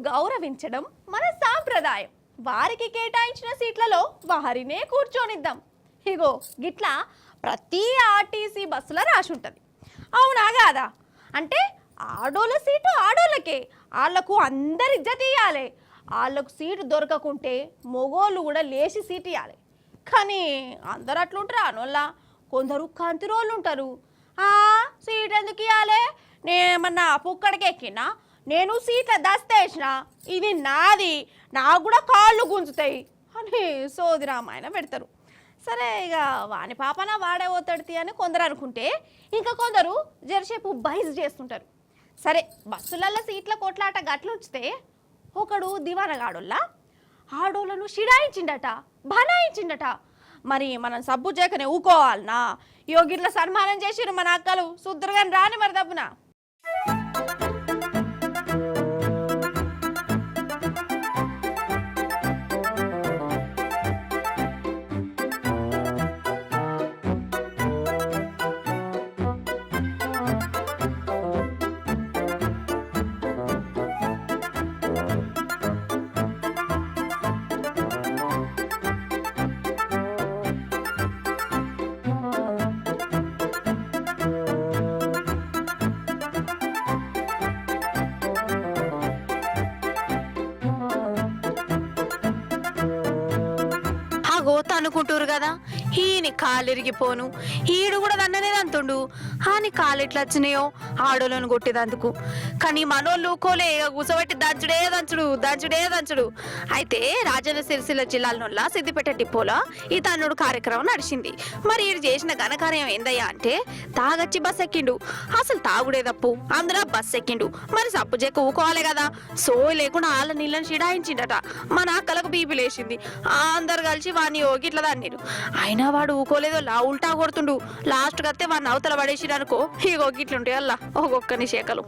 గౌరవించడం మన సాంప్రదాయం. వారికి కేటాయించిన సీట్లలో వారినే కూర్చొనిద్దాం. ఇగో గిట్లా ప్రతి ఆర్టీసీ బస్సులో రాసి ఉంటుంది. అవునా కాదా? అంటే ఆడోళ్ళ సీటు ఆడోళ్ళకే, వాళ్ళకు అందరి ఇజ్జత్ ఇవ్వాలి. వాళ్ళకు సీటు దొరకకుంటే మొగోళ్ళు కూడా లేచి సీటు ఇవ్వాలి. కానీ అందరు అట్లుంటారు అనోళ్ళ. కొందరు కంతిరోళ్ళు ఉంటారు. సీట్ ఎందుకు ఇవ్వాలి, నేనేమన్నా పుక్కడికి ఎక్కినా, నేను సీట్ల దస్తేసిన, ఇది నాది, నాకు కూడా కాళ్ళు గుంజుతాయి అని సోది రామాయణ పెడతారు. సరే ఇక వాని పాపన వాడే పోతాడుతి అని కొందరు అనుకుంటే, ఇంకా కొందరు జరసేపు బైజ్ చేస్తుంటారు. సరే బస్సులలో సీట్ల కొట్లాట గట్లుంచితే ఒకడు దివానగాడోళ్ళ ఆడోళ్ళను షిడాయించిండట, బనాయించిండట. మరి మనం సబ్బు చేయకనే ఊకోవాలనా? యోగిట్ల సన్మానం చేసిరు మన అక్కలు, శుద్ధురుగాని రాని మరి దబ్బున. గోత అనుకుంటారు కదా, ఈయన కాలు ఇరిగిపోను, ఈడు కూడా దన్ననే దంతుండు అని కాలు ఎట్లా వచ్చినాయో ఆడోళ్ళను కొట్టేదందుకు. కానీ మనోళ్ళు కోలే కూసబెట్టి దంచుడే దంచుడు దంచుడే దంచుడు. అయితే రాజన్న సిరిసిల్ల జిల్లాలోలా సిద్దిపేట డిపోలో ఈ తన్నుడు కార్యక్రమం నడిచింది. మరి ఈడు చేసిన ఘనకార్యం ఏందయ్యా అంటే, తాగచ్చి బస్ ఎక్కిండు. అసలు తాగుడే తప్పు, అందులో బస్ ఎక్కిండు. మరి సప్పు చెక్క ఊకోవాలి కదా, సోయి లేకుండా వాళ్ళ నీళ్ళని చిడాయించిండట. మన అక్కలకు బీపీ లేచింది. అందరు కలిసి వాడిని గిట్ల దాన్నిరు. అయినా వాడు ఊకోలేదో ఉల్టా కొడుతుండు. లాస్ట్ కత్తే వాడిని అవతల పడేసిరనుకో, ఇగో గిట్లుంటాయి అల్లా ఒక్కొక్కని శేఖలు.